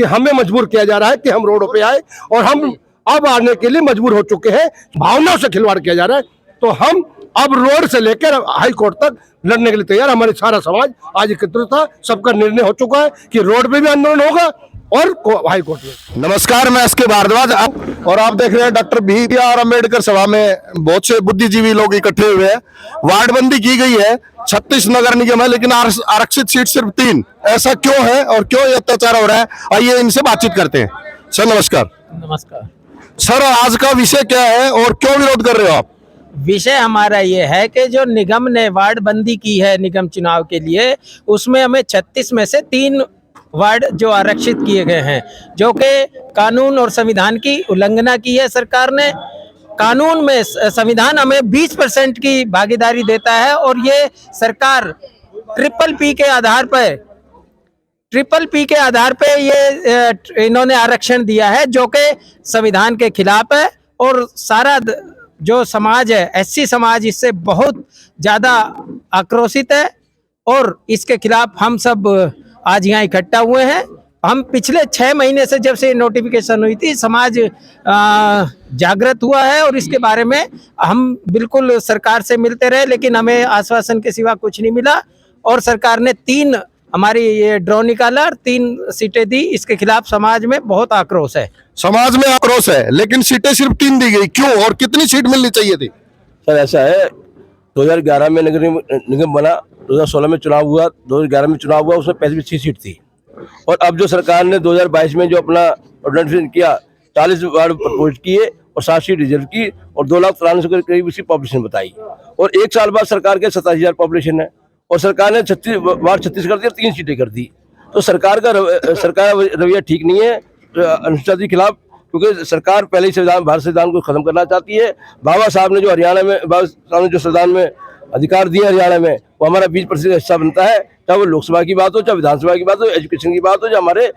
कि हमें मजबूर किया जा रहा है कि हम रोडों पे आए, और हम अब आने के लिए मजबूर हो चुके हैं। भावनाओं से खिलवाड़ किया जा रहा है, तो हम अब रोड से लेकर हाई कोर्ट तक लड़ने के लिए तैयार। हमारे सारा समाज आज एकत्रित था, सबका निर्णय हो चुका है कि रोड पे भी आंदोलन होगा और हाई कोर्ट में। नमस्कार, मैं एसके भारद्वाज और आप देख रहे हैं डॉक्टर BR अम्बेडकर सभा में बहुत से बुद्धिजीवी लोग इकट्ठे हुए हैं। वार्डबंदी की गई है, 36 नगर निगम है, लेकिन आरक्षित सीट सिर्फ 3। ऐसा क्यों है और क्यों ये अत्याचार हो रहा है, आइए इनसे बातचीत करते हैं। सर नमस्कार। नमस्कार सर, आज का विषय क्या है और क्यों विरोध कर रहे हो आप? विषय हमारा ये है कि जो निगम ने वार्ड बंदी की है निगम चुनाव के लिए, उसमें हमें 36 में से 3 वार्ड जो आरक्षित किए गए हैं, जो कि कानून और संविधान की उल्लंघना की है सरकार ने। कानून में संविधान हमें 20% की भागीदारी देता है, और ये सरकार ट्रिपल पी के आधार पे ये इन्होंने आरक्षण दिया है, जो कि संविधान के खिलाफ है। और सारा जो समाज है, SC समाज, इससे बहुत ज़्यादा आक्रोशित है, और इसके खिलाफ हम सब आज यहाँ इकट्ठा हुए हैं। हम पिछले 6 महीने से, जब से नोटिफिकेशन हुई थी, समाज जागृत हुआ है, और इसके बारे में हम बिल्कुल सरकार से मिलते रहे, लेकिन हमें आश्वासन के सिवा कुछ नहीं मिला। और सरकार ने 3 हमारी ये ड्रॉ निकाला, 3 सीटें दी। इसके खिलाफ समाज में बहुत आक्रोश है। समाज में आक्रोश है, लेकिन सीटें सिर्फ 3 दी गई, क्यों और कितनी सीट मिलनी चाहिए थी? सर ऐसा है, 2011 में नगर निगम बना, 2016 में चुनाव हुआ, 2011 में चुनाव हुआ, उसमें 35 सीट थी। और अब जो सरकार ने 2022 में जो अपना ऑर्डिनेंस किया, 40 वार्ड प्रपोज किए और 7 सीट रिजर्व की, और 2,93,000 के करीब उसकी पॉपुलेशन बताई। और 1 साल बाद सरकार के 27,000 पॉपुलेशन है, और सरकार ने 36 वार्ड 36 कर दिया, 3 सीटें कर दी। तो सरकार का रवैया ठीक नहीं है अनुसूचित के खिलाफ, क्योंकि सरकार पहले ही संविधान, भारत संविधान को खत्म करना चाहती है। बाबा साहब ने जो हरियाणा में, बाबा साहब ने जो संविधान में अधिकार दिए हरियाणा में, वो हमारा 20% हिस्सा बनता है, चाहे वो लोकसभा की बात हो, चाहे विधानसभा की बात हो, एजुकेशन की बात हो, या हमारे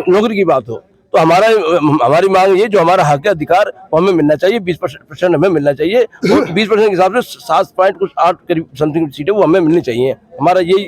नौकरी की बात हो। तो हमारी मांग ये, जो हमारा हक है, अधिकार, वो हमें मिलना चाहिए। 20% हमें मिलना चाहिए, और 20% के हिसाब से 7.8 करीब समथिंग सीटें वो हमें मिलनी चाहिए। हमारा यही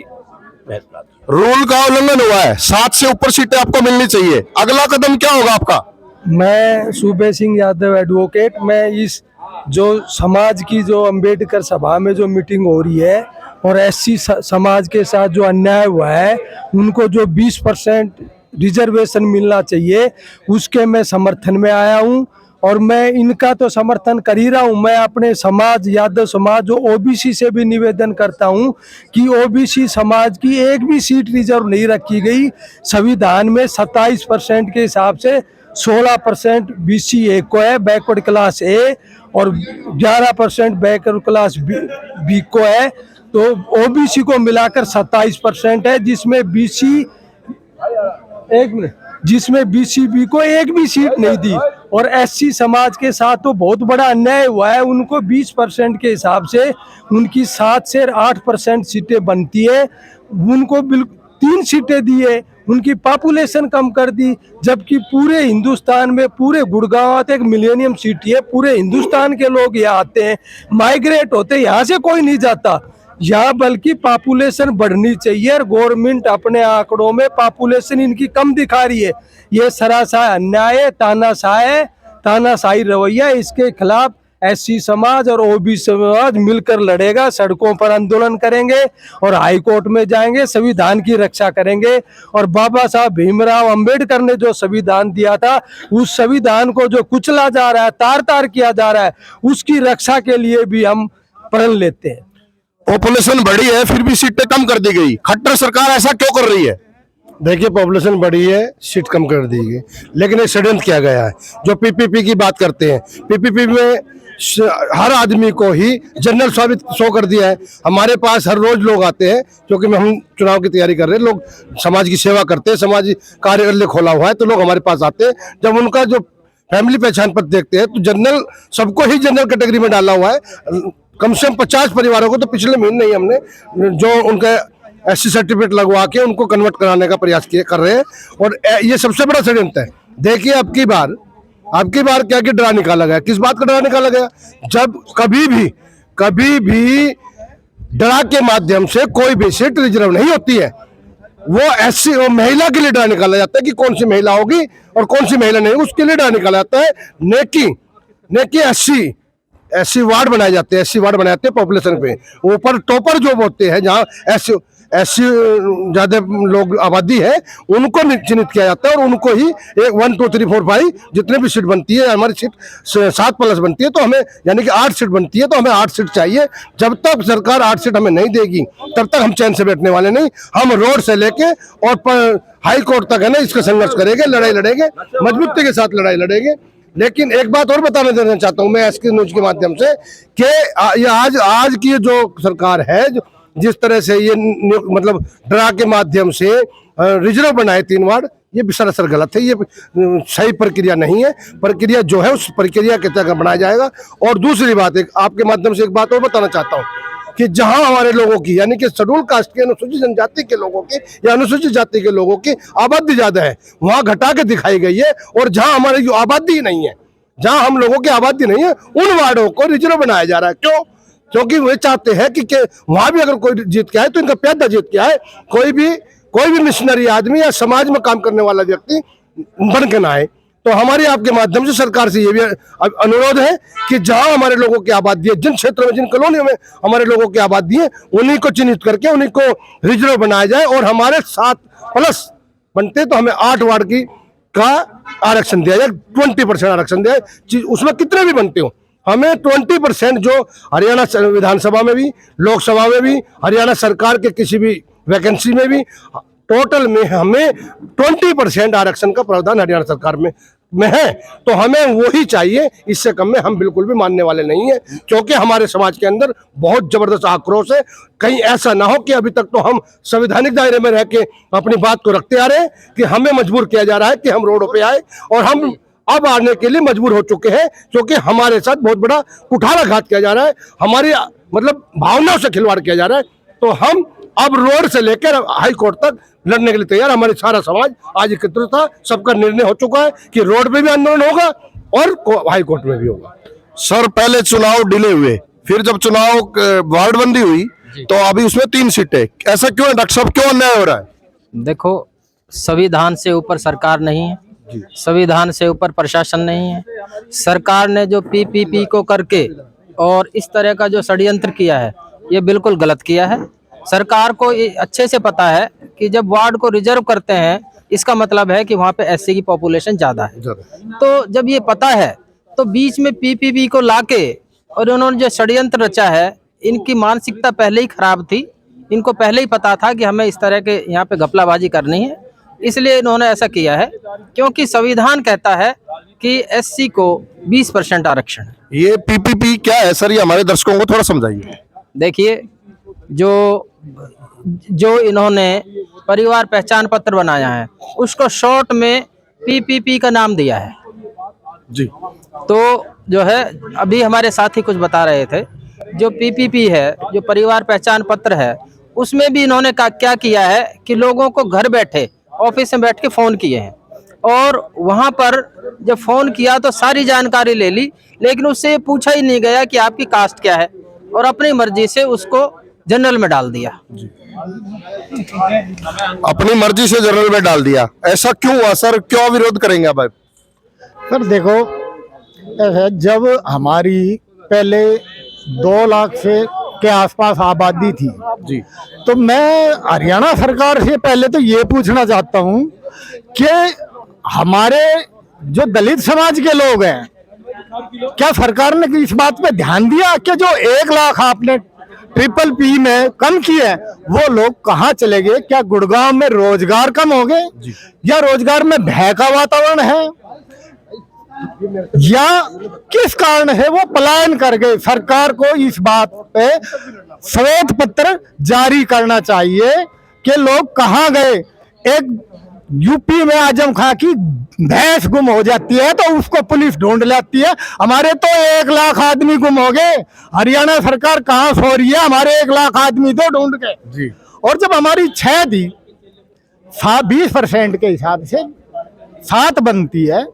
फैसला। रूल का उल्लंघन हुआ है, 7 से ऊपर सीटें आपको मिलनी चाहिए। अगला कदम क्या होगा आपका? मैं सूबे सिंह यादव एडवोकेट, मैं इस जो समाज की जो अंबेडकर सभा में जो मीटिंग हो रही है, और SC समाज के साथ जो अन्याय हुआ है, उनको जो 20% रिजर्वेशन मिलना चाहिए, उसके मैं समर्थन में आया हूं। और मैं इनका तो समर्थन कर ही रहा हूँ। मैं अपने समाज, यादव समाज, जो OBC से भी निवेदन करता हूँ कि OBC समाज की एक भी सीट रिजर्व नहीं रखी गई। संविधान में 27% के हिसाब से 16% BC A को है, बैकवर्ड क्लास A, और 11% बैकवर्ड क्लास B को है। तो OBC को मिलाकर 27% है, जिसमें BCB को एक भी सीट नहीं दी। और SC समाज के साथ तो बहुत बड़ा अन्याय हुआ है। उनको 20% के हिसाब से उनकी 7 से 8% सीटें बनती है, उनको बिल्कुल 3 सीटें दी है, उनकी पॉपुलेशन कम कर दी। जबकि पूरे हिंदुस्तान में, पूरे गुड़गांव एक मिलेनियम सिटी है, पूरे हिंदुस्तान के लोग यहाँ आते हैं, माइग्रेट होते, यहाँ से कोई नहीं जाता यहाँ, बल्कि पॉपुलेशन बढ़नी चाहिए। और गवर्नमेंट अपने आंकड़ों में पॉपुलेशन इनकी कम दिखा रही है। ये सरासर अन्याय है, तानाशाही रवैया। इसके खिलाफ SC समाज और OBC समाज मिलकर लड़ेगा, सड़कों पर आंदोलन करेंगे, और हाई कोर्ट में जाएंगे, संविधान की रक्षा करेंगे। और बाबा साहब भीमराव अंबेडकर ने जो संविधान दिया था, उस संविधान को जो कुचला जा रहा है, तार किया जा रहा है, उसकी रक्षा के लिए भी हम प्रण लेते हैं। पॉपुलेशन बढ़ी है, फिर भी सीटें कम कर दी गई। खट्टर सरकार ऐसा क्यों कर रही है? देखिए, पॉपुलेशन बढ़ी है, सीट कम कर दी गई, लेकिन एक षड्यंत्र किया गया है। जो PPP की बात करते हैं, PPP में हर आदमी को ही जनरल स्वामित्व शो कर दिया है। हमारे पास हर रोज लोग आते हैं, क्योंकि हम चुनाव की तैयारी कर रहे हैं, लोग समाज की सेवा करते हैं, समाज कार्यालय खोला हुआ है, तो लोग हमारे पास आते हैं। जब उनका जो फैमिली पहचान पत्र देखते हैं, तो जनरल, सबको ही जनरल कैटेगरी में डाला हुआ है। कम से कम 50 परिवारों को तो पिछले महीने ही हमने जो उनका SC सर्टिफिकेट लगवा के उनको कन्वर्ट कराने का प्रयास कर रहे हैं। और ये सबसे बड़ा षड्यंत्र है। देखिए, अब की बार क्या डरा निकाला गया, किस बात का डरा निकाला गया? जब कभी भी डरा के माध्यम से कोई भी सीट रिजर्व नहीं होती है। वो एससी वो महिला के लिए डरा निकाला जाता है कि कौन सी महिला होगी और कौन सी महिला नहीं, उसके लिए डरा निकाला जाता है। नेकी एससी वार्ड बनाए जाते हैं, एससी वार्ड बनाए जाते हैं पॉपुलेशन पे। ऊपर टॉपर जो होते हैं, जहाँ एससी ज्यादा लोग आबादी है, उनको चिन्हित किया जाता है और उनको ही 1 2 3 4 5 जितने भी सीट बनती है, हमारी सीट 7+ बनती है, तो हमें यानी कि 8 सीट बनती है, तो हमें 8 सीट चाहिए। जब तक सरकार 8 सीट हमें नहीं देगी तब तक हम चैन से बैठने वाले नहीं। हम रोड से लेके और हाई कोर्ट तक है ना, इसका संघर्ष करेंगे, लड़ाई लड़ेंगे, मजबूती के साथ लड़ाई लड़ेंगे। लेकिन एक बात और बताना देना चाहता हूं मैं एसके न्यूज के माध्यम से कि ये आज की जो सरकार है, जिस तरह से ये मतलब ड्रा के माध्यम से रिजर्व बनाए 3 वार्ड, ये भी सरासर गलत है। ये सही प्रक्रिया नहीं है। प्रक्रिया जो है उस प्रक्रिया के तहत बनाया जाएगा। और दूसरी बात, एक आपके माध्यम से एक बात और बताना चाहता हूँ कि जहां हमारे लोगों की यानी कि शेड्यूल कास्ट के, अनुसूचित जनजाति के लोगों की या अनुसूचित जाति के लोगों की आबादी ज्यादा है, वहां घटा के दिखाई गई है। और जहां हमारी जो आबादी नहीं है, जहां हम लोगों की आबादी नहीं है, उन वार्डों को रिजर्व बनाया जा रहा है। क्यों? क्योंकि वे चाहते हैं कि वहां भी अगर कोई जीत के आए तो इनका प्यादा जीत के आए, कोई भी मिशनरी आदमी या समाज में काम करने वाला व्यक्ति बन के ना आए। तो हमारे आपके माध्यम से सरकार से ये भी अनुरोध है कि जहां हमारे लोगों की आबादी है, जिन क्षेत्रों में, जिन कॉलोनियों में हमारे लोगों की आबादी है, उन्हीं को चिन्हित करके उन्हीं को रिजर्व बनाया जाए। और हमारे 7+ बनते तो हमें 8 वार्ड का आरक्षण दिया जाए, 20% आरक्षण दिया जाए। उसमें कितने भी बनते हो, हमें 20% जो हरियाणा विधानसभा में भी, लोकसभा में भी, हरियाणा सरकार के किसी भी वैकेंसी में भी, टोटल में हमें 20% आरक्षण का प्रावधान हरियाणा सरकार में है। तो हमें वो ही चाहिए, इससे कम में हम बिल्कुल भी मानने वाले नहीं है। क्योंकि हमारे समाज के अंदर बहुत जबरदस्त आक्रोश है। कहीं ऐसा ना हो कि अभी तक तो हम संवैधानिक दायरे में रह के अपनी बात को रखते आ रहे हैं कि हमें मजबूर किया जा रहा है कि हम रोडों पे आए, और हम अब आने के लिए मजबूर हो चुके हैं। क्योंकि हमारे साथ बहुत बड़ा कुठाराघात किया जा रहा है, हमारी मतलब भावनाओं से खिलवाड़ किया जा रहा है। तो हम अब रोड से लेकर हाई कोर्ट तक लड़ने के लिए तैयार। हमारे सारा समाज आज एकत्रित था, सबका निर्णय हो चुका है कि रोड पे भी आंदोलन होगा और हाई कोर्ट में भी होगा। सर, पहले चुनाव डिले हुए, फिर जब चुनाव वार्डबंदी हुई तो अभी उसमें 3 सीटें, ऐसा क्यों है डॉक्टर साहब, क्यों अन्याय हो रहा है? देखो, संविधान से ऊपर सरकार नहीं है, संविधान से ऊपर प्रशासन नहीं है। सरकार ने जो पीपीपी को करके और इस तरह का जो षड्यंत्र किया है, ये बिल्कुल गलत किया है। सरकार को ये अच्छे से पता है कि जब वार्ड को रिजर्व करते हैं, इसका मतलब है कि वहाँ पे एससी की पॉपुलेशन ज़्यादा है। तो जब ये पता है तो बीच में पीपीपी को लाके और उन्होंने जो षड्यंत्र रचा है, इनकी मानसिकता पहले ही खराब थी। इनको पहले ही पता था कि हमें इस तरह के यहाँ पे घपलाबाजी करनी है, इसलिए इन्होंने ऐसा किया है। क्योंकि संविधान कहता है कि एससी को 20% आरक्षण है। ये पीपीपी क्या है सर, ये हमारे दर्शकों को थोड़ा समझाइए। देखिए, जो इन्होंने परिवार पहचान पत्र बनाया है, उसको शॉर्ट में पीपीपी का नाम दिया है जी। तो जो है, अभी हमारे साथी कुछ बता रहे थे, जो पीपीपी है, जो परिवार पहचान पत्र है, उसमें भी इन्होंने क्या किया है कि लोगों को घर बैठे ऑफिस में बैठ के फ़ोन किए हैं, और वहाँ पर जब फ़ोन किया तो सारी जानकारी ले ली, लेकिन उससे ये पूछा ही नहीं गया कि आपकी कास्ट क्या है, और अपनी मर्जी से उसको जनरल में डाल दिया। अपनी मर्जी से जनरल में डाल दिया, ऐसा क्यों हुआ सर, क्यों विरोध करेंगे आप? सर देखो, जब हमारी पहले 2 लाख से के आसपास आबादी थी जी, तो मैं हरियाणा सरकार से पहले तो ये पूछना चाहता हूँ कि हमारे जो दलित समाज के लोग हैं, क्या सरकार ने इस बात पे ध्यान दिया कि जो 1 लाख आपने PPP में कम किए, वो लोग कहाँ चले गए? क्या गुड़गांव में रोजगार कम हो गए, या रोजगार में भय का वातावरण है, या किस कारण है वो पलायन कर गए? सरकार को इस बात पे श्वेत पत्र जारी करना चाहिए कि लोग कहाँ गए। एक यूपी में आजम खां की भैंस गुम हो जाती है तो उसको पुलिस ढूंढ लाती है, हमारे तो 1 लाख आदमी गुम हो गए, हरियाणा सरकार कहाँ सो रही है? हमारे 1 लाख आदमी तो ढूंढ के जी। और जब हमारी 6 थी, 20% के हिसाब से 7 बनती है,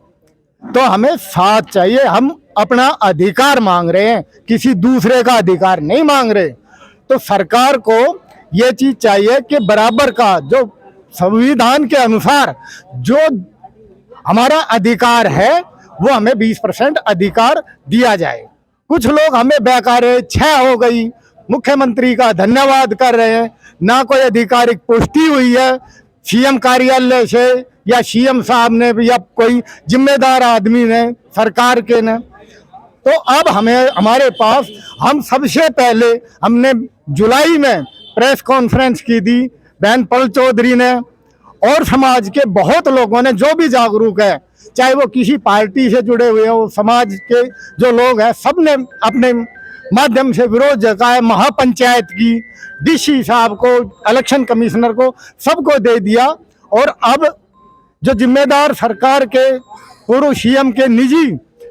तो हमें 7 चाहिए। हम अपना अधिकार मांग रहे हैं, किसी दूसरे का अधिकार नहीं मांग रहे। तो सरकार को ये चीज चाहिए कि बराबर का जो संविधान के अनुसार जो हमारा अधिकार है वो हमें 20% अधिकार दिया जाए। कुछ लोग हमें बेकारे 6 हो गई, मुख्यमंत्री का धन्यवाद कर रहे हैं, ना कोई आधिकारिक पुष्टि हुई है सीएम कार्यालय से या सीएम साहब ने या कोई जिम्मेदार आदमी ने सरकार के ने। तो अब हमें हमारे पास हम सबसे पहले हमने जुलाई में प्रेस कॉन्फ्रेंस की थी, बहन पल चौधरी ने और समाज के बहुत लोगों ने, जो भी जागरूक है, चाहे वो किसी पार्टी से जुड़े हुए हो, समाज के जो लोग हैं, सब ने अपने माध्यम से विरोध जताया। महापंचायत की, डीसी साहब को, इलेक्शन कमिश्नर को, सबको दे दिया। और अब जो जिम्मेदार सरकार के पूर्व सीएम के निजी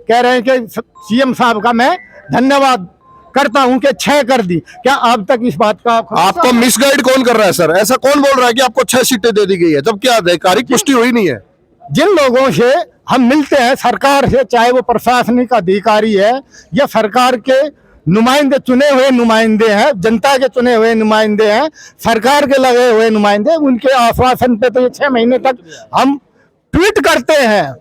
कह रहे हैं कि सीएम साहब का मैं धन्यवाद करता हूं कि 6 कर दी। क्या अब तक इस बात का आपको मिसगाइड कौन कर रहा है सर? ऐसा कौन बोल रहा है कि आपको 6 सीटें दे दी गई है जबकि आधिकारिक पुष्टि हुई नहीं है? जिन लोगों से हम मिलते हैं सरकार से, चाहे वो प्रशासनिक अधिकारी है या सरकार के नुमाइंदे, चुने हुए नुमाइंदे हैं, जनता के चुने हुए नुमाइंदे हैं, सरकार के लगे हुए नुमाइंदे, उनके आश्वासन पे तो ये 6 महीने तक हम ट्वीट करते हैं,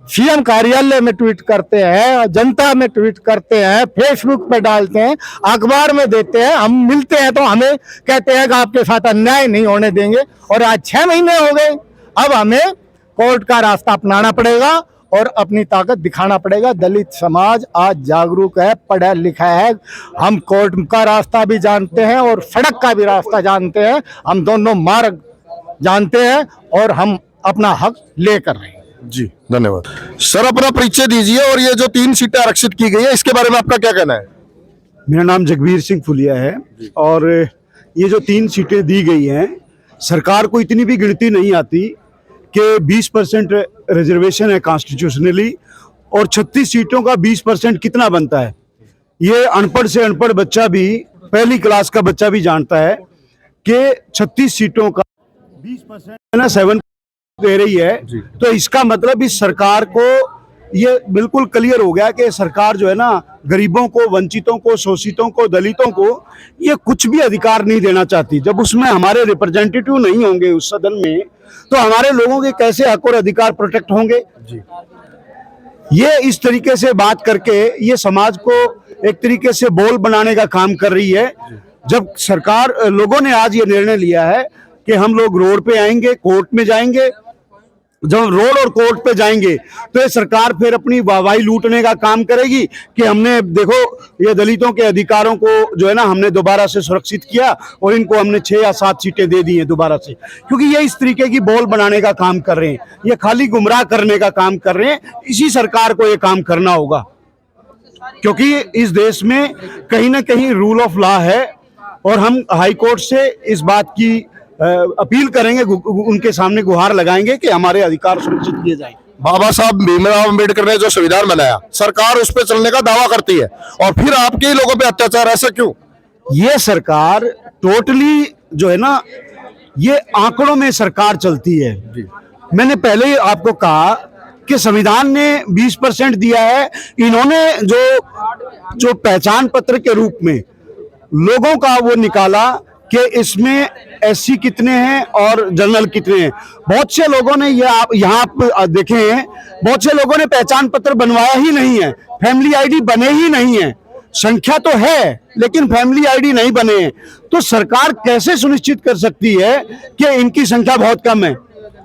सीएम कार्यालय में ट्वीट करते हैं, जनता में ट्वीट करते हैं, फेसबुक पे डालते हैं, अखबार में देते हैं। हम मिलते हैं तो हमें कहते हैं कि आपके साथ अन्याय नहीं होने देंगे। और आज 6 महीने हो गए, अब हमें कोर्ट का रास्ता अपनाना पड़ेगा और अपनी ताकत दिखाना पड़ेगा। दलित समाज आज जागरूक है, पढ़ा लिखा है। हम कोर्ट का रास्ता भी जानते हैं और सड़क का भी रास्ता जानते हैं। हम दोनों मार्ग जानते हैं और हम अपना हक लेकर रहे हैं। जी धन्यवाद सर। अपना परिचय दीजिए और ये जो 3 सीटें आरक्षित की गई है इसके बारे में आपका क्या कहना है? मेरा नाम जगबीर सिंह फुलिया है और ये जो 3 सीटें दी गई हैं, सरकार को इतनी भी गिनती नहीं आती कि 20% रिजर्वेशन है कॉन्स्टिट्यूशनली और 36 सीटों का 20% कितना बनता है। ये अनपढ़ से अनपढ़ बच्चा भी, पहली क्लास का बच्चा भी जानता है कि 36 सीटों का 20% ना 7 दे रही है। तो इसका मतलब इस सरकार को ये बिल्कुल क्लियर हो गया कि सरकार जो है ना, गरीबों को, वंचितों को, शोषितों को, दलितों को ये कुछ भी अधिकार नहीं देना चाहती। जब उसमें हमारे रिप्रेजेंटेटिव नहीं होंगे उस सदन में, तो हमारे लोगों के कैसे हक और अधिकार प्रोटेक्ट होंगे? ये इस तरीके से बात करके ये समाज को एक तरीके से बोल बनाने का काम कर रही है। जब सरकार, लोगों ने आज ये निर्णय लिया है कि हम लोग रोड पे आएंगे, कोर्ट में जाएंगे, जब रोड और कोर्ट पे जाएंगे तो ये सरकार फिर अपनी वाहवाही लूटने का काम करेगी कि हमने, देखो, ये दलितों के अधिकारों को जो है ना, हमने दोबारा से सुरक्षित किया और इनको हमने 6 या 7 सीटें दे दी हैं दोबारा से। क्योंकि ये इस तरीके की बोल बनाने का काम कर रहे हैं, ये खाली गुमराह करने का काम कर रहे हैं। इसी सरकार को ये काम करना होगा क्योंकि इस देश में कहीं ना कहीं रूल ऑफ लॉ है और हम हाई कोर्ट से इस बात की अपील करेंगे, उनके सामने गुहार लगाएंगे कि हमारे अधिकार सुरक्षित किए जाएं। बाबा साहब भीमराव अम्बेडकर ने जो संविधान बनाया, सरकार उस पर चलने का दावा करती है और फिर आपके ही लोगों पे अत्याचार, ऐसा क्यों? ये सरकार टोटली जो है ना, ये आंकड़ों में सरकार चलती है। मैंने पहले ही आपको कहा कि संविधान ने 20% दिया है। इन्होंने जो पहचान पत्र के रूप में लोगों का वो निकाला कि इसमें एससी कितने हैं और जनरल कितने हैं। बहुत से लोगों ने ये आप यहाँ आप देखे हैं, बहुत से लोगों ने पहचान पत्र बनवाया ही नहीं है, फैमिली आईडी बने ही नहीं है। संख्या तो है लेकिन फैमिली आईडी नहीं बने हैं। तो सरकार कैसे सुनिश्चित कर सकती है कि इनकी संख्या बहुत कम है?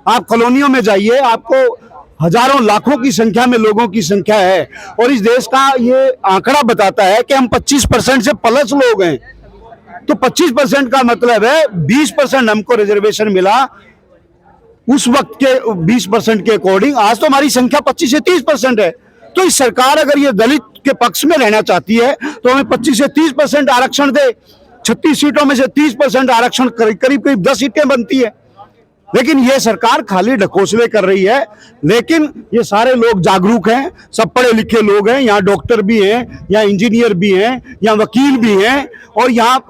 आप कॉलोनियों में जाइए, आपको हजारों लाखों की संख्या में लोगों की संख्या है और इस देश का ये आंकड़ा बताता है कि हम 25% से प्लस लोग हैं। तो 25% का मतलब है 20% हमको रिजर्वेशन मिला उस वक्त के 20% के अकॉर्डिंग। आज तो हमारी संख्या 25 से 30% है। तो इस सरकार अगर ये दलित के पक्ष में रहना चाहती है तो हमें 25 से 30% आरक्षण दे। 36 सीटों में से 30% आरक्षण, करीब करीब 10 सीटें बनती है। लेकिन ये सरकार खाली ढकोसले कर रही है। लेकिन ये सारे लोग जागरूक हैं, सब पढ़े लिखे लोग हैं, यहाँ डॉक्टर भी हैं, यहाँ इंजीनियर भी हैं, यहाँ वकील भी हैं और यहाँ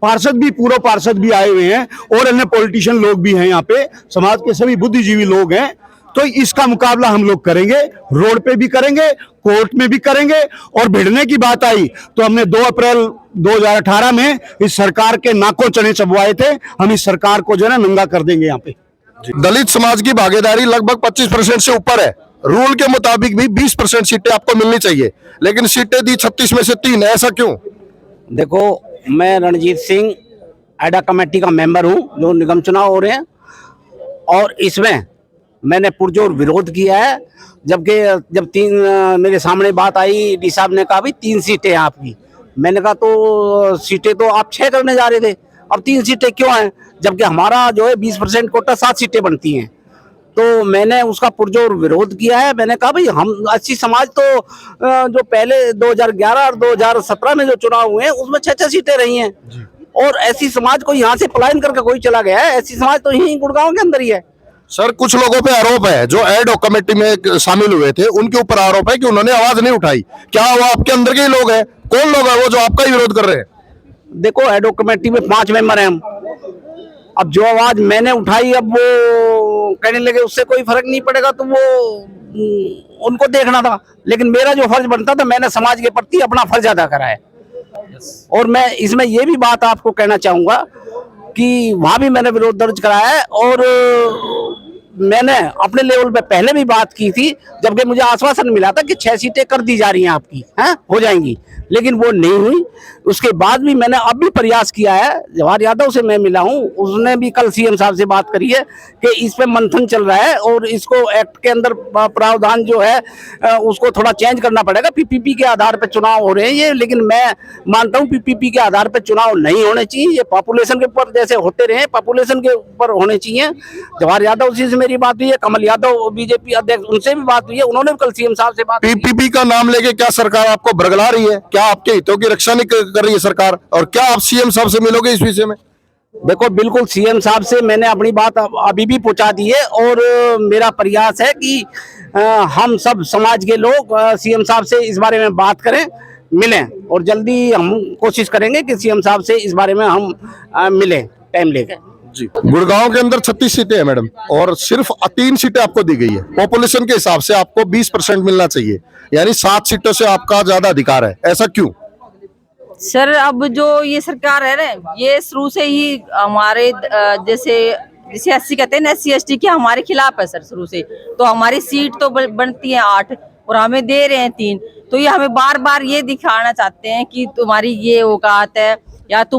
पार्षद भी, पूर्व पार्षद भी आए हुए हैं और अन्य पॉलिटिशियन लोग भी हैं। यहाँ पे समाज के सभी बुद्धिजीवी लोग हैं। तो इसका मुकाबला हम लोग करेंगे, रोड पे भी करेंगे, कोर्ट में भी करेंगे। और भिड़ने की बात आई तो हमने 2 अप्रैल 2018 में इस सरकार के नाकों चने चबवाए थे। हम इस सरकार को जो है ना नंगा कर देंगे यहाँ पे। दलित समाज की भागीदारी लगभग 25% से ऊपर है। रूल के मुताबिक भी 20% सीटें आपको मिलनी चाहिए, लेकिन सीटें दी 36 में से 3। ऐसा क्यों? देखो, मैं रणजीत सिंह एडा कमेटी का मेंबर हूं, जो निगम चुनाव हो रहे हैं, और इसमें मैंने पुरजोर विरोध किया है। जबकि जब 3 मेरे सामने बात आई, डी साहब ने कहा भाई 3 सीटें हैं आपकी। मैंने कहा तो सीटें तो आप 6 करने जा रहे थे, अब 3 सीटें क्यों हैं? जबकि हमारा जो है 20% कोटा 7 सीटें बनती हैं। तो मैंने उसका पुरजोर विरोध किया है। मैंने कहा भाई हम 80 समाज तो जो पहले 2011 और 2017 में जो चुनाव हुए हैं उसमें 6-6 सीटें रही हैं, और ऐसी समाज को यहाँ से पलायन करके कोई चला गया है? ऐसी समाज तो यही गुड़गांव के अंदर ही है। सर, कुछ लोगों पे आरोप है जो एड हॉक कमेटी में शामिल हुए थे, उनके ऊपर आरोप है कि उन्होंने आवाज नहीं उठाई। क्या वो आपके अंदर के ही लोग हैं? कौन लोग हैं वो जो आपका ही विरोध कर रहे हैं? देखो, एड हॉक कमेटी में 5 मेंबर हैं हम। अब जो आवाज मैंने उठाई, अब वो कहने लगे उससे कोई फर्क नहीं पड़ेगा, तो वो उनको देखना था। लेकिन मेरा जो फर्ज बनता था, मैंने समाज के प्रति अपना फर्ज अदा करा है। और मैं इसमें ये भी बात आपको कहना चाहूंगा कि वहां भी मैंने विरोध दर्ज कराया है, और मैंने अपने लेवल पे पहले भी बात की थी, जबकि मुझे आश्वासन मिला था कि 6 सीटें कर दी जा रही हैं आपकी, हैं, हो जाएंगी, लेकिन वो नहीं हुई। उसके बाद भी मैंने अब भी प्रयास किया है। जवाहर यादव से मैं मिला हूं, उसने भी कल सीएम साहब से बात करी है कि इस पे मंथन चल रहा है और इसको एक्ट के अंदर प्रावधान जो है उसको थोड़ा चेंज करना पड़ेगा। पीपीपी के आधार पर चुनाव हो रहे हैं ये, लेकिन मैं मानता हूँ पीपीपी के आधार पर चुनाव नहीं होने चाहिए। ये पॉपुलेशन के ऊपर जैसे होते रहे, पॉपुलेशन के ऊपर होने चाहिए। जवाहर यादव जी से मेरी बात हुई है, कमल यादव बीजेपी अध्यक्ष, उनसे भी बात हुई है, उन्होंने भी कल सीएम साहब से बात। पीपीपी का नाम लेके क्या सरकार आपको बरगला रही है? क्या आपके हितों की रक्षा नहीं कर रही है सरकार? और क्या आप सीएम साहब से मिलोगे इस विषय में? देखो, बिल्कुल सीएम साहब से मैंने अपनी बात अभी भी पहुंचा दी है, और मेरा प्रयास है कि हम सब समाज के लोग सीएम साहब से इस बारे में बात करें, मिलें, और जल्दी हम कोशिश करेंगे कि सीएम साहब से इस बारे में हम मिलें टाइम लेकर। जी, गुड़गांव के अंदर 36 सीटें हैं मैडम, और सिर्फ 3 सीटें आपको दी गई है। पॉपुलेशन के हिसाब से आपको 20% मिलना चाहिए, यानी 7 सीटों से आपका ज्यादा अधिकार है। ऐसा क्यों? सर, अब जो ये सरकार है ना, ये शुरू से ही हमारे जैसे 80 कहते हैं ना, SC/ST के हमारे खिलाफ है सर शुरू से। तो हमारी सीट तो बनती है 8 और हमें दे रहे हैं 3। तो ये हमें बार बार ये दिखाना चाहते हैं कि तुम्हारी ये औकात है, या तो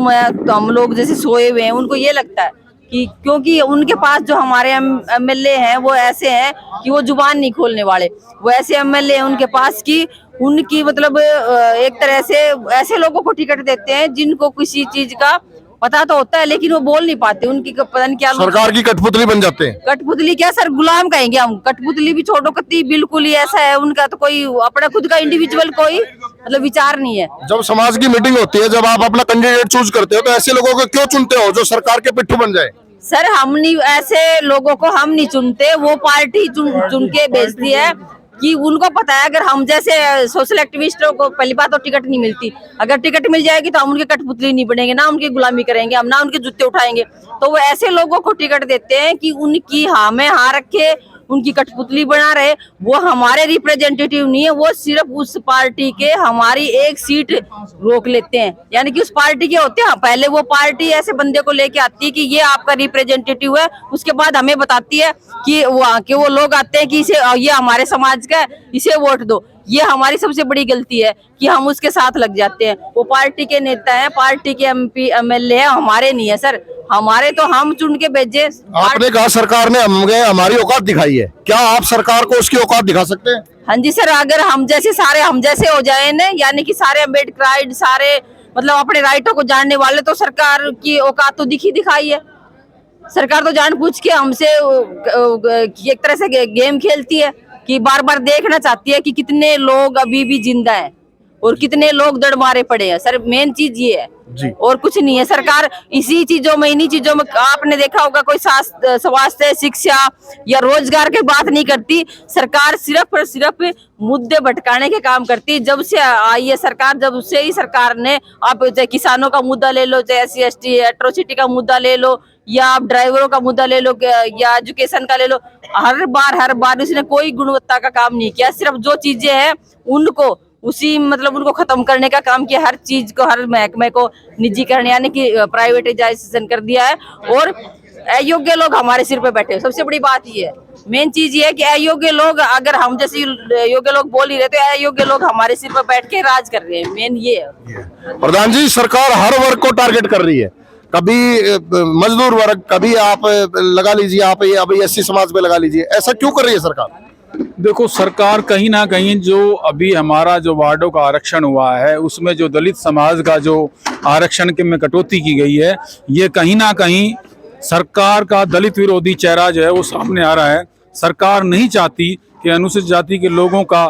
हम लोग जैसे सोए हुए हैं। उनको ये लगता है कि क्योंकि उनके पास जो हमारे MLA हैं वो ऐसे हैं कि वो जुबान नहीं खोलने वाले। वो ऐसे MLA हैं उनके पास कि उनकी मतलब एक तरह से ऐसे लोगों को टिकट देते हैं जिनको किसी चीज का पता तो होता है, लेकिन वो बोल नहीं पाते। उनकी पता नहीं क्या, सरकार की कठपुतली बन जाते हैं। कठपुतली क्या सर, गुलाम कहेंगे हम। कठपुतली भी छोड़ो, कति बिल्कुल ही ऐसा है उनका, तो कोई अपना खुद का इंडिविजुअल कोई मतलब विचार नहीं है। जब समाज की मीटिंग होती है, जब आप अपना कैंडिडेट चूज करते हो, तो ऐसे लोगों को क्यों चुनते हो जो सरकार के पिट्ठू बन जाए? सर, हम नहीं, ऐसे लोगों को हम नहीं चुनते, वो पार्टी चुन के भेजती है कि उनको पता है अगर हम जैसे सोशल एक्टिविस्टों को पहली बात तो टिकट नहीं मिलती। अगर टिकट मिल जाएगी तो हम उनके कठपुतली नहीं बनेंगे, ना उनकी गुलामी करेंगे हम, ना उनके जूते उठाएंगे। तो वो ऐसे लोगों को टिकट देते हैं कि उनकी में हाँ रखे, उनकी कठपुतली बना रहे। वो हमारे रिप्रेजेंटेटिव नहीं है, वो सिर्फ उस पार्टी के हमारी 1 सीट रोक लेते हैं, यानी कि उस पार्टी के होते हैं। पहले वो पार्टी ऐसे बंदे को लेके आती है कि ये आपका रिप्रेजेंटेटिव है, उसके बाद हमें बताती है कि वो लोग आते हैं कि इसे, ये हमारे समाज का है, इसे वोट दो। ये हमारी सबसे बड़ी गलती है कि हम उसके साथ लग जाते हैं। वो पार्टी के नेता हैं, पार्टी के MP MLA हैं, हमारे नहीं है सर। हमारे तो हम चुन के भेजे। आपने कहा सरकार ने हमारी औकात दिखाई है, क्या आप सरकार को उसकी औकात दिखा सकते हैं? हाँ जी सर, अगर हम जैसे हो जाए ना, यानी कि सारे अम्बेडकराइट, सारे मतलब अपने राइटों को जानने वाले, तो सरकार की औकात तो दिखाई है। सरकार तो जानबूझ के हमसे एक तरह से गेम खेलती है कि बार बार देखना चाहती है कि कितने लोग अभी भी जिंदा हैं और कितने लोग दड़ मारे पड़े हैं। सर, मेन चीज ये है जी, और कुछ नहीं है। सरकार इसी चीजों में, इन्हीं चीजों में, आपने देखा होगा कोई स्वास्थ्य, शिक्षा या रोजगार की बात नहीं करती। सरकार सिर्फ और सिर्फ मुद्दे भटकाने के काम करती है। जब से आई है सरकार, जब से ही सरकार ने, आप चाहे किसानों का मुद्दा ले लो, चाहे SC/ST एट्रोसिटी का मुद्दा ले लो, या आप ड्राइवरों का मुद्दा ले लो या एजुकेशन का ले लो, हर बार उसने कोई गुणवत्ता का काम नहीं किया। सिर्फ जो चीजें हैं उनको उसी मतलब उनको खत्म करने का काम किया। हर चीज को, हर महकमे को निजीकरण यानी कि प्राइवेटाइजेशन कर दिया है और अयोग्य लोग हमारे सिर पे बैठे। सबसे बड़ी बात ये है, मेन चीज ये है कि अयोग्य लोग, अगर हम जैसे योग्य लोग बोल ही रहे तो अयोग्य लोग हमारे सिर पे बैठ के राज कर रहे हैं। मेन ये है। प्रधान जी, सरकार हर वर्ग को टारगेट कर रही है, कभी मजदूर वर्ग, कभी आप लगा लीजिए, आप ये अभी एससी समाज पे लगा लीजिए, ऐसा क्यों कर रही है सरकार? देखो, सरकार कहीं ना कहीं जो अभी हमारा जो वार्डों का आरक्षण हुआ है उसमें जो दलित समाज का जो आरक्षण के में कटौती की गई है, ये कहीं ना कहीं सरकार का दलित विरोधी चेहरा जो है वो सामने आ रहा है। सरकार नहीं चाहती कि अनुसूचित जाति के लोगों का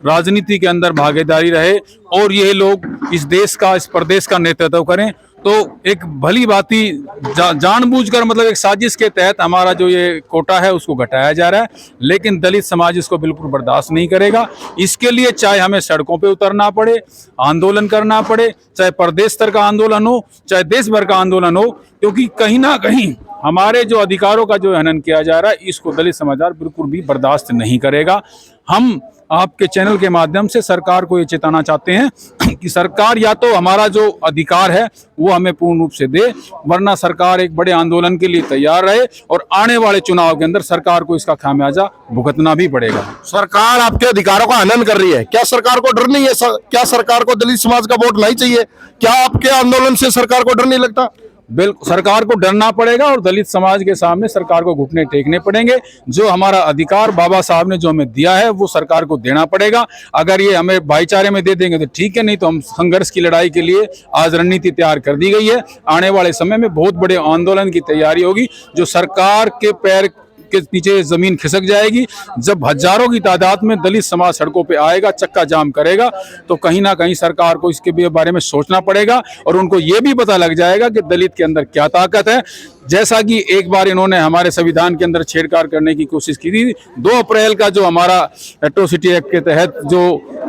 राजनीति के अंदर भागीदारी रहे और ये लोग इस देश का, इस प्रदेश का नेतृत्व करें। तो एक भली भांति जानबूझकर मतलब एक साजिश के तहत हमारा जो ये कोटा है उसको घटाया जा रहा है, लेकिन दलित समाज इसको बिल्कुल बर्दाश्त नहीं करेगा। इसके लिए चाहे हमें सड़कों पे उतरना पड़े, आंदोलन करना पड़े, चाहे प्रदेश स्तर का आंदोलन हो, चाहे देश भर का आंदोलन हो, क्योंकि कहीं ना कहीं हमारे जो अधिकारों का जो हनन किया जा रहा है इसको दलित समाज बिल्कुल भी बर्दाश्त नहीं करेगा। हम आपके चैनल के माध्यम से सरकार को ये चेताना चाहते हैं कि सरकार या तो हमारा जो अधिकार है वो हमें पूर्ण रूप से दे, वरना सरकार एक बड़े आंदोलन के लिए तैयार रहे और आने वाले चुनाव के अंदर सरकार को इसका खामियाजा भुगतना भी पड़ेगा। सरकार आपके अधिकारों का हनन कर रही है, क्या सरकार को डर नहीं है? क्या सरकार को दलित समाज का वोट नहीं चाहिए? क्या आपके आंदोलन से सरकार को डर नहीं लगता? बिल्कुल, सरकार को डरना पड़ेगा और दलित समाज के सामने सरकार को घुटने टेकने पड़ेंगे। जो हमारा अधिकार बाबा साहब ने जो हमें दिया है वो सरकार को देना पड़ेगा। अगर ये हमें भाईचारे में दे देंगे तो ठीक है, नहीं तो हम संघर्ष की लड़ाई के लिए आज रणनीति तैयार कर दी गई है। आने वाले समय में बहुत बड़े आंदोलन की तैयारी होगी, जो सरकार के पैर के पीछे जमीन खिसक जाएगी। जब हजारों की तादाद में दलित समाज सड़कों पे आएगा, चक्का जाम करेगा, तो कहीं ना कहीं सरकार को इसके बारे में सोचना पड़ेगा और उनको ये भी पता लग जाएगा कि दलित के अंदर क्या ताकत है। जैसा कि एक बार इन्होंने हमारे संविधान के अंदर छेड़छाड़ करने की कोशिश की थी। 2 अप्रैल का जो हमारा एट्रोसिटी एक्ट के तहत जो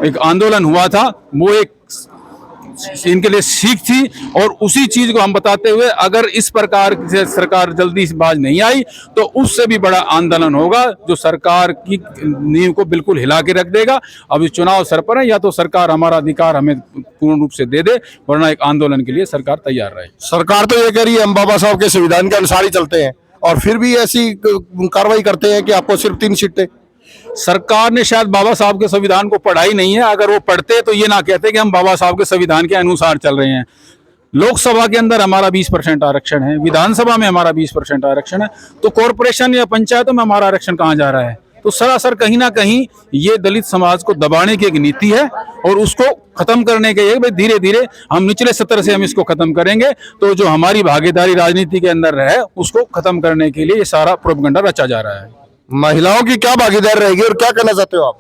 एक आंदोलन हुआ था वो एक इनके लिए सीख थी और उसी चीज को हम बताते हुए अगर इस प्रकार से सरकार जल्दी बाज नहीं आई तो उससे भी बड़ा आंदोलन होगा जो सरकार की नींव को बिल्कुल हिला के रख देगा। अब इस चुनाव सर पर है, या तो सरकार हमारा अधिकार हमें पूर्ण रूप से दे दे, वरना एक आंदोलन के लिए सरकार तैयार रहे। सरकार तो ये कह रही है हम बाबा साहब के संविधान के अनुसार ही चलते हैं और फिर भी ऐसी कार्रवाई करते हैं कि आपको सिर्फ 3 सीटें। सरकार ने शायद बाबा साहब के संविधान को पढ़ा ही नहीं है। अगर वो पढ़ते तो ये ना कहते कि हम बाबा साहब के संविधान के अनुसार चल रहे हैं। लोकसभा के अंदर हमारा 20% आरक्षण है, विधानसभा में हमारा 20% आरक्षण है, तो कॉरपोरेशन या पंचायतों में हमारा आरक्षण कहाँ जा रहा है? तो सरासर कहीं ना कहीं ये दलित समाज को दबाने की एक नीति है और उसको खत्म करने के लिए धीरे धीरे हम निचले स्तर से हम इसको खत्म करेंगे। तो जो हमारी भागीदारी राजनीति के अंदर है उसको खत्म करने के लिए ये सारा प्रोपगेंडा रचा जा रहा है। महिलाओं की क्या भागीदारी रहेगी और क्या कहना चाहते हो आप?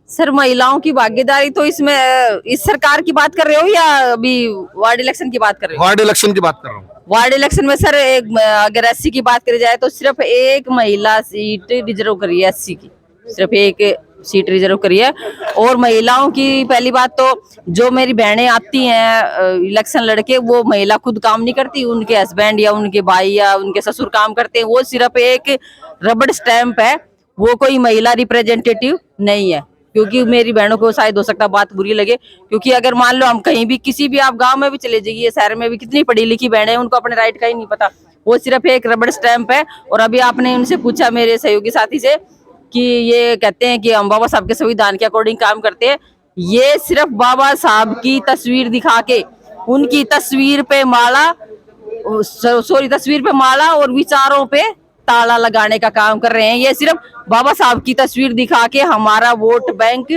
सर, महिलाओं की भागीदारी तो इसमें इस सरकार की बात कर रहे हो या अभी वार्ड इलेक्शन की बात कर रहे हो? वार्ड इलेक्शन की बात कर रहा हूँ। वार्ड इलेक्शन में सर अगर एससी की बात करी जाए तो सिर्फ एक महिला सीट रिजर्व करी है। एससी की सिर्फ एक सीट रिजर्व करी है। और महिलाओं की पहली बात तो जो मेरी बहनें आती हैं इलेक्शन लड़के, वो महिला खुद काम नहीं करती, उनके हस्बैंड या उनके भाई या उनके ससुर काम करते हैं। वो सिर्फ एक रबड़ स्टैंप है, वो कोई महिला रिप्रेजेंटेटिव नहीं है। क्योंकि मेरी बहनों को शायद हो सकता है बात बुरी लगे, क्योंकि अगर मान लो हम कहीं भी किसी भी आप गांव में भी चले जाइए, शहर में भी कितनी पढ़ी लिखी बहनें हैं, उनको अपने राइट का ही नहीं पता। वो सिर्फ एक रबड़ स्टैंप है। और अभी आपने उनसे पूछा मेरे सहयोगी साथी से कि ये कहते हैं कि हम बाबा साहब के संविधान के अकॉर्डिंग काम करते हैं। ये सिर्फ बाबा साहब की तस्वीर दिखा के उनकी तस्वीर पे माला और विचारों पे ताला लगाने का काम कर रहे हैं। ये सिर्फ बाबा साहब की तस्वीर दिखा के हमारा वोट बैंक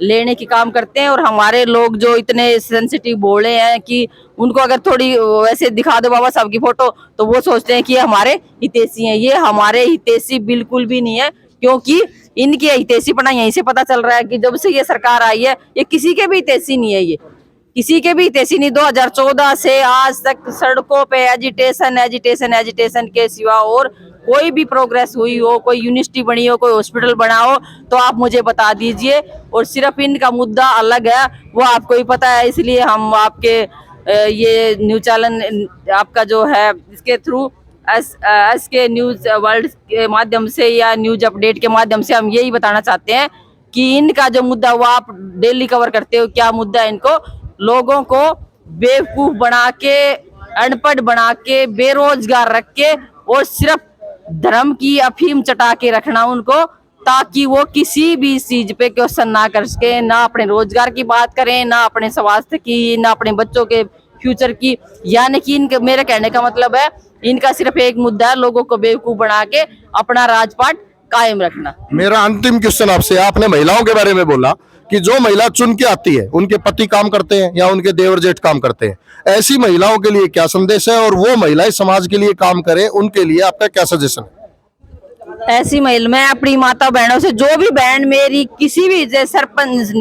लेने की काम करते हैं। और हमारे लोग जो इतने सेंसिटिव बोले हैं कि उनको अगर थोड़ी वैसे दिखा दो बाबा साहब की फोटो तो वो सोचते हैं कि ये हमारे हितैषी हैं। ये हमारे हितैषी बिल्कुल भी नहीं है, क्योंकि इनकी हितैषीपना यहीं से पता चल रहा है कि जब से ये सरकार आई है ये किसी के भी हितैषी नहीं है। ये किसी के भी हितैषी नहीं। 2014 से आज तक सड़कों पे एजिटेशन के सिवा और कोई भी प्रोग्रेस हुई हो, कोई यूनिवर्सिटी बनी हो, कोई हॉस्पिटल बना हो तो आप मुझे बता दीजिए। और सिर्फ इनका मुद्दा अलग है, वो आपको ही पता है। इसलिए हम आपके ये न्यूज़ चैनल आपका जो है इसके थ्रू एस के न्यूज वर्ल्ड के माध्यम से या न्यूज अपडेट के माध्यम से हम यही बताना चाहते हैं कि इनका जो मुद्दा हुआ आप डेली कवर करते हो, क्या मुद्दा है इनको, लोगों को बेवकूफ बना के, अनपढ़ बना के, बेरोजगार रख के और सिर्फ धर्म की अफीम चटा के रखना उनको, ताकि वो किसी भी चीज पे क्वेश्चन ना कर सके, ना अपने रोजगार की बात करें, ना अपने स्वास्थ्य की, ना अपने बच्चों के फ्यूचर की। यानी कि इनके, मेरे कहने का मतलब है, इनका सिर्फ एक मुद्दा है, लोगों को बेवकूफ बना के अपना राजपाट कायम रखना। मेरा अंतिम क्वेश्चन आपसे, आपने महिलाओं के बारे में बोला कि जो महिला चुन के आती है उनके पति काम करते हैं या उनके देवर जेठ काम करते हैं, ऐसी महिलाओं के लिए क्या संदेश है, और वो महिलाएं समाज के लिए काम करें उनके लिए आपका क्या सजेशन है? ऐसी महिला, मैं अपनी माता बहनों से, जो भी बहन मेरी किसी भी सरपंच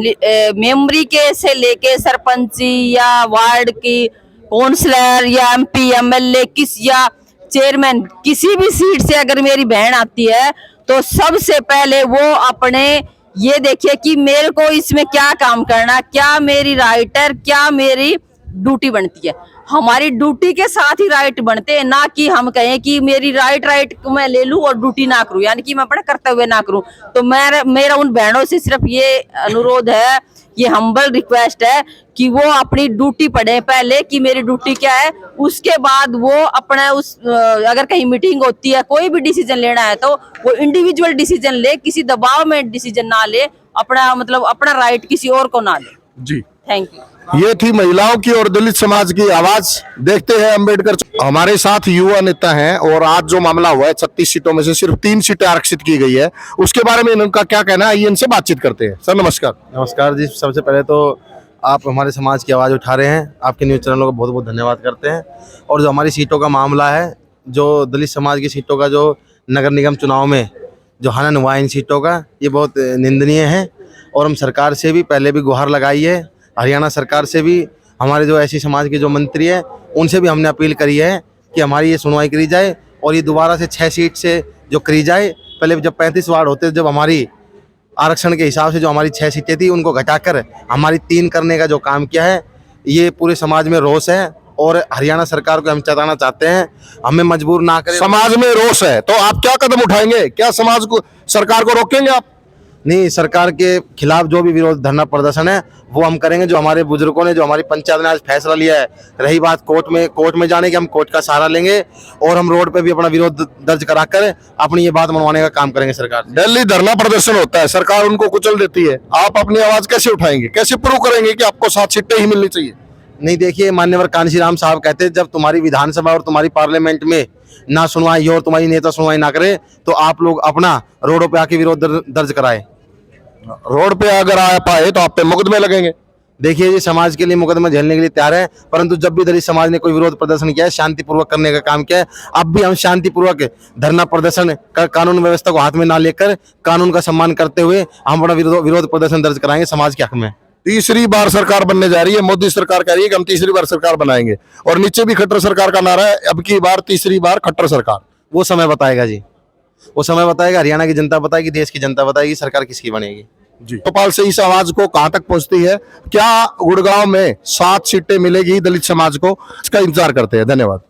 मेमोरी के से लेके सरपंची या वार्ड की काउंसलर या एमपी एमएलए किस या चेयरमैन किसी भी सीट से अगर मेरी बहन आती है तो सबसे पहले वो अपने ये देखिए कि मेरे को इसमें क्या काम करना, क्या मेरी राइट है, क्या मेरी ड्यूटी बनती है। हमारी ड्यूटी के साथ ही राइट बनते हैं, ना कि हम कहें कि मेरी राइट को मैं ले लूं और ड्यूटी ना करूं, यानी कि मैं अपना कर्तव्य ना करूं। तो मेरा उन बहनों से सिर्फ ये अनुरोध है, ये हम्बल रिक्वेस्ट है कि वो अपनी ड्यूटी पढ़े पहले कि मेरी ड्यूटी क्या है, उसके बाद वो अपना अगर कहीं मीटिंग होती है, कोई भी डिसीजन लेना है तो वो इंडिविजुअल डिसीजन ले, किसी दबाव में डिसीजन ना ले, अपना मतलब अपना राइट किसी और को ना दे। जी, थैंक यू। ये थी महिलाओं की और दलित समाज की आवाज। देखते हैं अंबेडकर हमारे साथ युवा नेता हैं, और आज जो मामला हुआ है 36 सीटों में से सिर्फ 3 सीटें आरक्षित की गई है, उसके बारे में इनका क्या कहना है, ये इनसे बातचीत करते हैं। सर नमस्कार। नमस्कार जी, सबसे पहले तो आप हमारे समाज की आवाज़ उठा रहे हैं, आपके न्यूज़ चैनलों को बहुत बहुत धन्यवाद करते हैं। और जो हमारी सीटों का मामला है, जो दलित समाज की सीटों का जो नगर निगम चुनाव में जो हनन हुआ इन सीटों का, ये बहुत निंदनीय है। और हम सरकार से भी पहले भी गुहार लगाई है, हरियाणा सरकार से भी, हमारे जो ऐसी समाज के जो मंत्री हैं उनसे भी हमने अपील करी है कि हमारी ये सुनवाई करी जाए और ये दोबारा से 6 सीट से जो करी जाए। पहले जब 35 वार्ड होते, जब हमारी आरक्षण के हिसाब से जो हमारी 6 सीटें थी उनको घटाकर हमारी 3 करने का जो काम किया है, ये पूरे समाज में रोष है। और हरियाणा सरकार को हम चेताना चाहते हैं, हमें मजबूर ना करें। समाज में रोष है तो आप क्या कदम उठाएंगे? क्या समाज को, सरकार को रोकेंगे आप? नहीं, सरकार के खिलाफ जो भी विरोध धरना प्रदर्शन है वो हम करेंगे। जो हमारे बुजुर्गों ने, जो हमारी पंचायत ने आज फैसला लिया है, रही बात कोर्ट में जाने की, हम कोर्ट का सहारा लेंगे और हम रोड पे भी अपना विरोध दर्ज कराकर अपनी ये बात मनवाने का काम करेंगे। सरकार दिल्ली धरना प्रदर्शन होता है, सरकार उनको कुचल देती है, आप अपनी आवाज कैसे उठाएंगे, कैसे प्रूव करेंगे कि आपको 7 सीटें ही मिलनी चाहिए? नहीं, देखिए, मान्यवर कांशीराम साहब कहते हैं, जब तुम्हारी विधानसभा और तुम्हारी पार्लियामेंट में ना सुनवाई हो और तुम्हारी नेता सुनवाई ना करे तो आप लोग अपना रोडों पे आके विरोध दर्ज कराए। रोड पे अगर आ पाए तो आप पे मुकदमे लगेंगे। देखिए जी, समाज के लिए मुकदमा झेलने के लिए तैयार है, परंतु जब भी दलित समाज ने कोई विरोध प्रदर्शन किया है, शांतिपूर्वक करने का काम किया है, अब भी हम शांतिपूर्वक धरना प्रदर्शन कर, कानून व्यवस्था को हाथ में ना लेकर कानून का सम्मान करते हुए हम अपना विरोध प्रदर्शन दर्ज कराएंगे समाज के हक में। तीसरी बार सरकार बनने जा रही है, मोदी सरकार कह रही है कि हम तीसरी बार सरकार बनाएंगे, और नीचे भी खट्टर सरकार का नारा है, अब की बार तीसरी बार खट्टर सरकार। वो समय बताएगा जी, वो समय बताएगा, हरियाणा की जनता बताएगी, देश की जनता बताएगी सरकार किसकी बनेगी। जी, भोपाल से इस आवाज को कहां तक पहुंचती है, क्या गुड़गांव में 7 सीटें मिलेगी दलित समाज को, इसका इंतजार करते हैं। धन्यवाद।